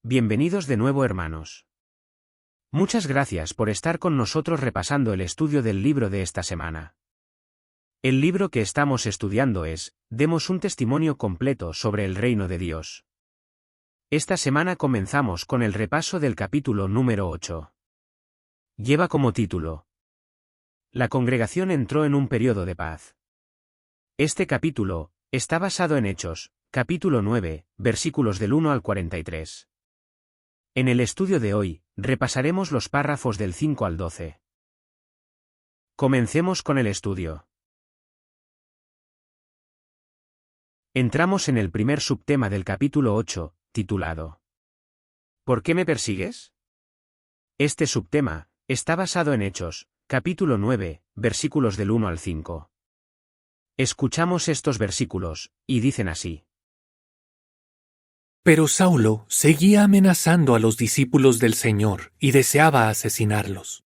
Bienvenidos de nuevo, hermanos. Muchas gracias por estar con nosotros repasando el estudio del libro de esta semana. El libro que estamos estudiando es, Demos un testimonio completo sobre el reino de Dios. Esta semana comenzamos con el repaso del capítulo número 8. Lleva como título: La congregación entró en un periodo de paz. Este capítulo está basado en Hechos, capítulo 9, versículos del 1 al 43. En el estudio de hoy, repasaremos los párrafos del 5 al 12. Comencemos con el estudio. Entramos en el primer subtema del capítulo 8, titulado ¿Por qué me persigues? Este subtema está basado en Hechos, capítulo 9, versículos del 1 al 5. Escuchamos estos versículos, y dicen así. Pero Saulo seguía amenazando a los discípulos del Señor y deseaba asesinarlos.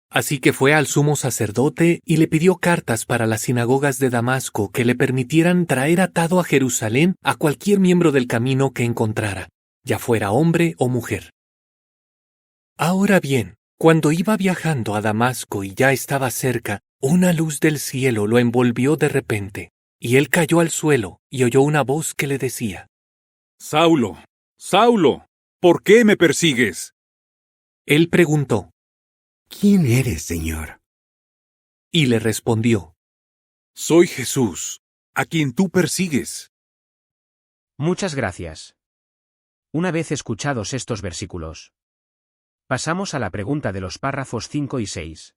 Así que fue al sumo sacerdote y le pidió cartas para las sinagogas de Damasco que le permitieran traer atado a Jerusalén a cualquier miembro del camino que encontrara, ya fuera hombre o mujer. Ahora bien, cuando iba viajando a Damasco y ya estaba cerca, una luz del cielo lo envolvió de repente, y él cayó al suelo y oyó una voz que le decía: Saulo, Saulo, ¿por qué me persigues? Él preguntó: ¿Quién eres, Señor? Y le respondió: Soy Jesús, a quien tú persigues. Muchas gracias. Una vez escuchados estos versículos, pasamos a la pregunta de los párrafos 5 y 6.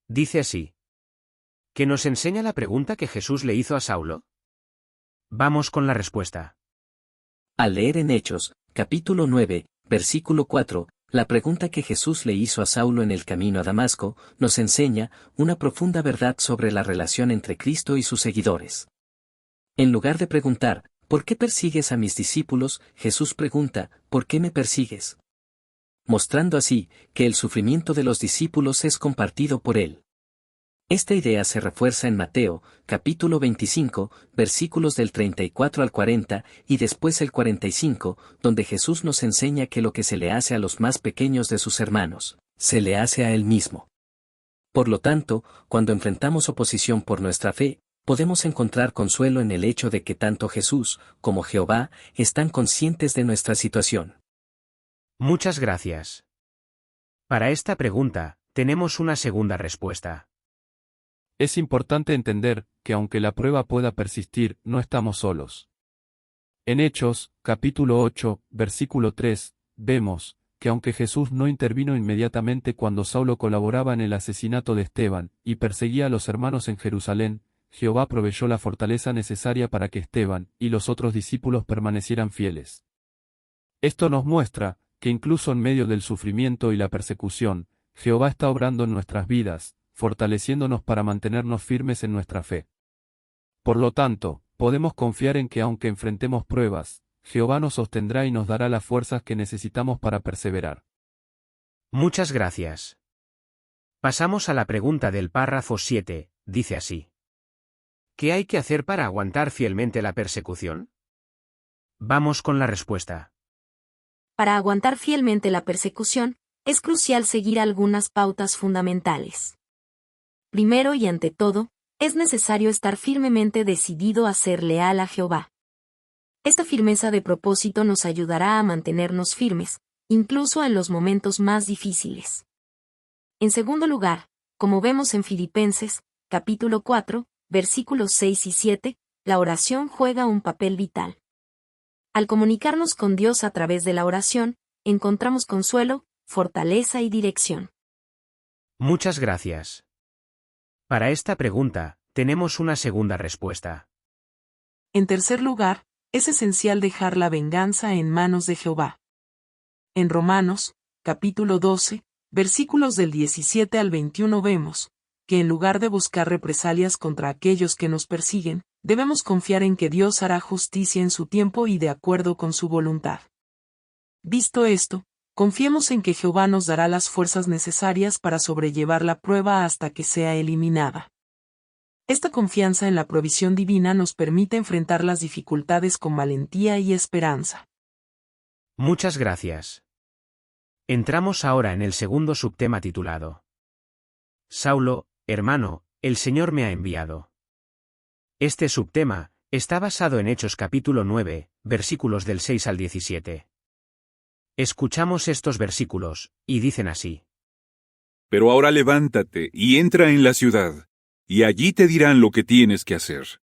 Dice así. ¿Qué nos enseña la pregunta que Jesús le hizo a Saulo? Vamos con la respuesta. Al leer en Hechos, capítulo 9, versículo 4, la pregunta que Jesús le hizo a Saulo en el camino a Damasco, nos enseña una profunda verdad sobre la relación entre Cristo y sus seguidores. En lugar de preguntar, ¿por qué persigues a mis discípulos?, Jesús pregunta, ¿por qué me persigues? Mostrando así, que el sufrimiento de los discípulos es compartido por él. Esta idea se refuerza en Mateo, capítulo 25, versículos del 34 al 40, y después el 45, donde Jesús nos enseña que lo que se le hace a los más pequeños de sus hermanos, se le hace a él mismo. Por lo tanto, cuando enfrentamos oposición por nuestra fe, podemos encontrar consuelo en el hecho de que tanto Jesús, como Jehová, están conscientes de nuestra situación. Muchas gracias. Para esta pregunta, tenemos una segunda respuesta. Es importante entender que aunque la prueba pueda persistir, no estamos solos. En Hechos, capítulo 8, versículo 3, vemos que aunque Jesús no intervino inmediatamente cuando Saulo colaboraba en el asesinato de Esteban y perseguía a los hermanos en Jerusalén, Jehová proveyó la fortaleza necesaria para que Esteban y los otros discípulos permanecieran fieles. Esto nos muestra que incluso en medio del sufrimiento y la persecución, Jehová está obrando en nuestras vidas, fortaleciéndonos para mantenernos firmes en nuestra fe. Por lo tanto, podemos confiar en que aunque enfrentemos pruebas, Jehová nos sostendrá y nos dará las fuerzas que necesitamos para perseverar. Muchas gracias. Pasamos a la pregunta del párrafo 7, dice así. ¿Qué hay que hacer para aguantar fielmente la persecución? Vamos con la respuesta. Para aguantar fielmente la persecución, es crucial seguir algunas pautas fundamentales. Primero y ante todo, es necesario estar firmemente decidido a ser leal a Jehová. Esta firmeza de propósito nos ayudará a mantenernos firmes, incluso en los momentos más difíciles. En segundo lugar, como vemos en Filipenses, capítulo 4, versículos 6 y 7, la oración juega un papel vital. Al comunicarnos con Dios a través de la oración, encontramos consuelo, fortaleza y dirección. Muchas gracias. Para esta pregunta, tenemos una segunda respuesta. En tercer lugar, es esencial dejar la venganza en manos de Jehová. En Romanos, capítulo 12, versículos del 17 al 21 vemos que en lugar de buscar represalias contra aquellos que nos persiguen, debemos confiar en que Dios hará justicia en su tiempo y de acuerdo con su voluntad. Visto esto, confiemos en que Jehová nos dará las fuerzas necesarias para sobrellevar la prueba hasta que sea eliminada. Esta confianza en la provisión divina nos permite enfrentar las dificultades con valentía y esperanza. Muchas gracias. Entramos ahora en el segundo subtema titulado Saulo, hermano, el Señor me ha enviado. Este subtema está basado en Hechos capítulo 9, versículos del 6 al 17. Escuchamos estos versículos, y dicen así. Pero ahora levántate y entra en la ciudad, y allí te dirán lo que tienes que hacer.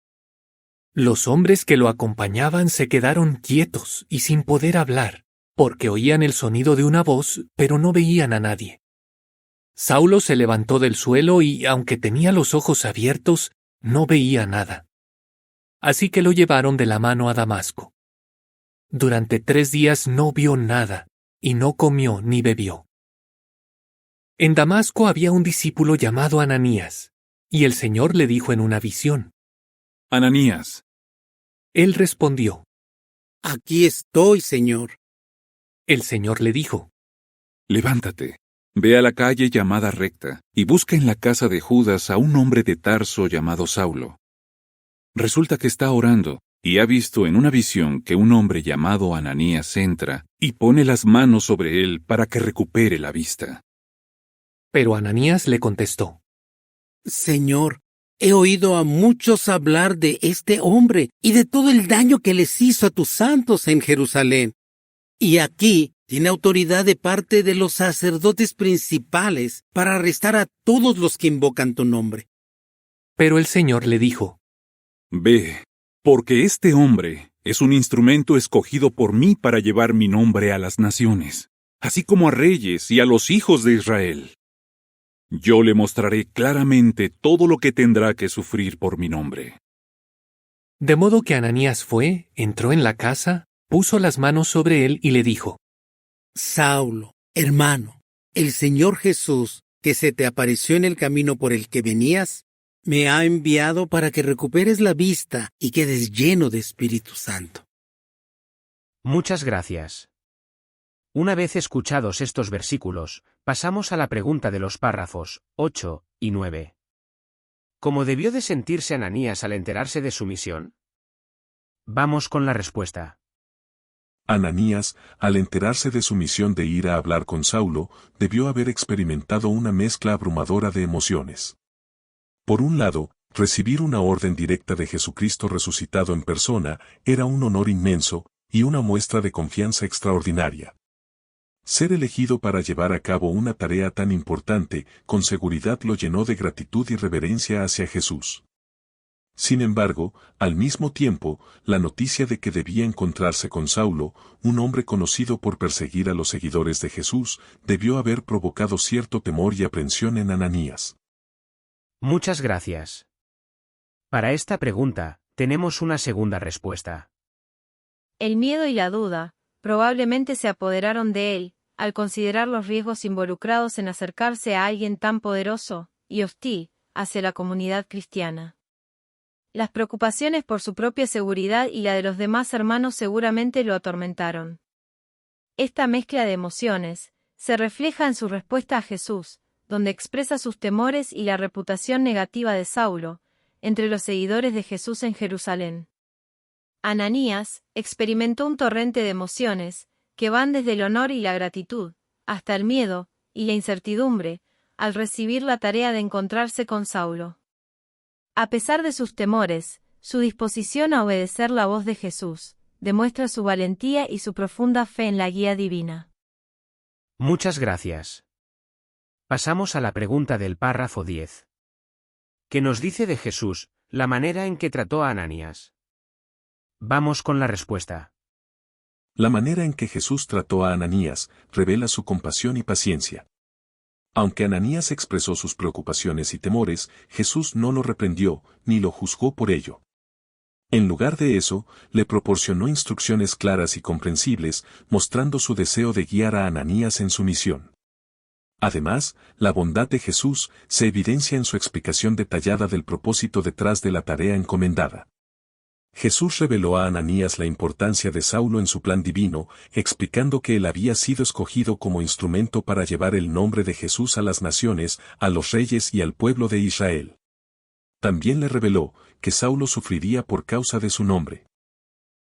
Los hombres que lo acompañaban se quedaron quietos y sin poder hablar, porque oían el sonido de una voz, pero no veían a nadie. Saulo se levantó del suelo y, aunque tenía los ojos abiertos, no veía nada. Así que lo llevaron de la mano a Damasco. Durante 3 días no vio nada, y no comió ni bebió. En Damasco había un discípulo llamado Ananías, y el Señor le dijo en una visión. Ananías. Él respondió. Aquí estoy, Señor. El Señor le dijo. Levántate, ve a la calle llamada Recta, y busca en la casa de Judas a un hombre de Tarso llamado Saulo. Resulta que está orando, y ha visto en una visión que un hombre llamado Ananías entra y pone las manos sobre él para que recupere la vista. Pero Ananías le contestó. Señor, he oído a muchos hablar de este hombre y de todo el daño que les hizo a tus santos en Jerusalén. Y aquí tiene autoridad de parte de los sacerdotes principales para arrestar a todos los que invocan tu nombre. Pero el Señor le dijo. Ve, porque este hombre es un instrumento escogido por mí para llevar mi nombre a las naciones, así como a reyes y a los hijos de Israel. Yo le mostraré claramente todo lo que tendrá que sufrir por mi nombre. De modo que Ananías fue, entró en la casa, puso las manos sobre él y le dijo. Saulo, hermano, el Señor Jesús, que se te apareció en el camino por el que venías, me ha enviado para que recuperes la vista y quedes lleno de Espíritu Santo. Muchas gracias. Una vez escuchados estos versículos, pasamos a la pregunta de los párrafos 8 y 9. ¿Cómo debió de sentirse Ananías al enterarse de su misión? Vamos con la respuesta. Ananías, al enterarse de su misión de ir a hablar con Saulo, debió haber experimentado una mezcla abrumadora de emociones. Por un lado, recibir una orden directa de Jesucristo resucitado en persona era un honor inmenso y una muestra de confianza extraordinaria. Ser elegido para llevar a cabo una tarea tan importante, con seguridad lo llenó de gratitud y reverencia hacia Jesús. Sin embargo, al mismo tiempo, la noticia de que debía encontrarse con Saulo, un hombre conocido por perseguir a los seguidores de Jesús, debió haber provocado cierto temor y aprensión en Ananías. Muchas gracias. Para esta pregunta, tenemos una segunda respuesta. El miedo y la duda, probablemente se apoderaron de él, al considerar los riesgos involucrados en acercarse a alguien tan poderoso y hostil hacia la comunidad cristiana. Las preocupaciones por su propia seguridad y la de los demás hermanos seguramente lo atormentaron. Esta mezcla de emociones se refleja en su respuesta a Jesús, donde expresa sus temores y la reputación negativa de Saulo entre los seguidores de Jesús en Jerusalén. Ananías experimentó un torrente de emociones que van desde el honor y la gratitud, hasta el miedo y la incertidumbre, al recibir la tarea de encontrarse con Saulo. A pesar de sus temores, su disposición a obedecer la voz de Jesús demuestra su valentía y su profunda fe en la guía divina. Muchas gracias. Pasamos a la pregunta del párrafo 10. ¿Qué nos dice de Jesús, la manera en que trató a Ananías? Vamos con la respuesta. La manera en que Jesús trató a Ananías revela su compasión y paciencia. Aunque Ananías expresó sus preocupaciones y temores, Jesús no lo reprendió, ni lo juzgó por ello. En lugar de eso, le proporcionó instrucciones claras y comprensibles, mostrando su deseo de guiar a Ananías en su misión. Además, la bondad de Jesús se evidencia en su explicación detallada del propósito detrás de la tarea encomendada. Jesús reveló a Ananías la importancia de Saulo en su plan divino, explicando que él había sido escogido como instrumento para llevar el nombre de Jesús a las naciones, a los reyes y al pueblo de Israel. También le reveló que Saulo sufriría por causa de su nombre.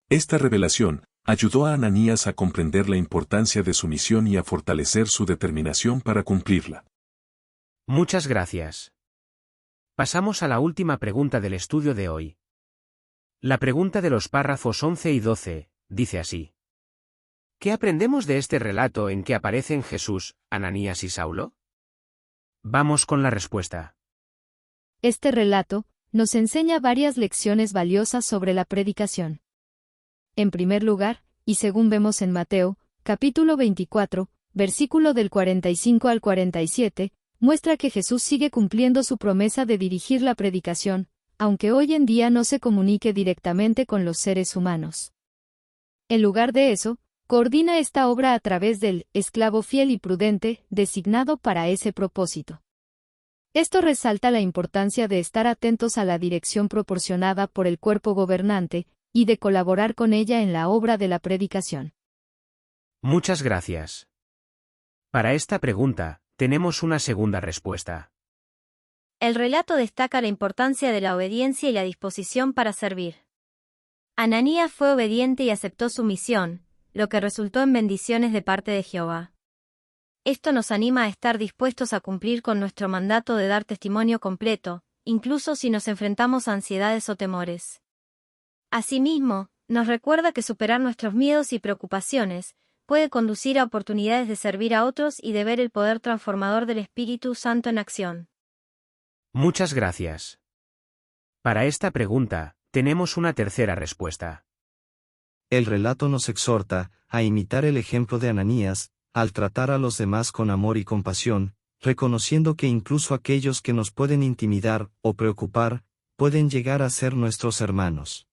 Esta revelación Ayudó a Ananías a comprender la importancia de su misión y a fortalecer su determinación para cumplirla. Muchas gracias. Pasamos a la última pregunta del estudio de hoy. La pregunta de los párrafos 11 y 12, dice así. ¿Qué aprendemos de este relato en que aparecen Jesús, Ananías y Saulo? Vamos con la respuesta. Este relato nos enseña varias lecciones valiosas sobre la predicación. En primer lugar, y según vemos en Mateo, capítulo 24, versículo del 45 al 47, muestra que Jesús sigue cumpliendo su promesa de dirigir la predicación, aunque hoy en día no se comunique directamente con los seres humanos. En lugar de eso, coordina esta obra a través del esclavo fiel y prudente, designado para ese propósito. Esto resalta la importancia de estar atentos a la dirección proporcionada por el cuerpo gobernante, y de colaborar con ella en la obra de la predicación. Muchas gracias. Para esta pregunta, tenemos una segunda respuesta. El relato destaca la importancia de la obediencia y la disposición para servir. Ananías fue obediente y aceptó su misión, lo que resultó en bendiciones de parte de Jehová. Esto nos anima a estar dispuestos a cumplir con nuestro mandato de dar testimonio completo, incluso si nos enfrentamos a ansiedades o temores. Asimismo, nos recuerda que superar nuestros miedos y preocupaciones puede conducir a oportunidades de servir a otros y de ver el poder transformador del Espíritu Santo en acción. Muchas gracias. Para esta pregunta, tenemos una tercera respuesta. El relato nos exhorta a imitar el ejemplo de Ananías, al tratar a los demás con amor y compasión, reconociendo que incluso aquellos que nos pueden intimidar o preocupar, pueden llegar a ser nuestros hermanos.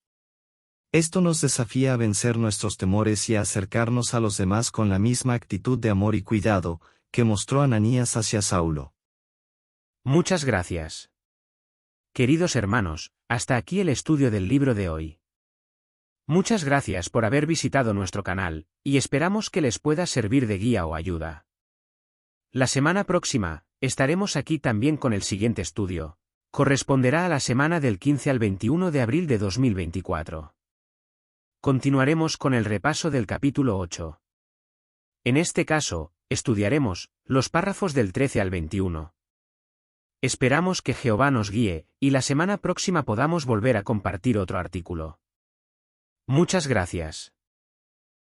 Esto nos desafía a vencer nuestros temores y a acercarnos a los demás con la misma actitud de amor y cuidado que mostró Ananías hacia Saulo. Muchas gracias. Queridos hermanos, hasta aquí el estudio del libro de hoy. Muchas gracias por haber visitado nuestro canal, y esperamos que les pueda servir de guía o ayuda. La semana próxima, estaremos aquí también con el siguiente estudio. Corresponderá a la semana del 15 al 21 de abril de 2024. Continuaremos con el repaso del capítulo 8. En este caso, estudiaremos los párrafos del 13 al 21. Esperamos que Jehová nos guíe, y la semana próxima podamos volver a compartir otro artículo. Muchas gracias.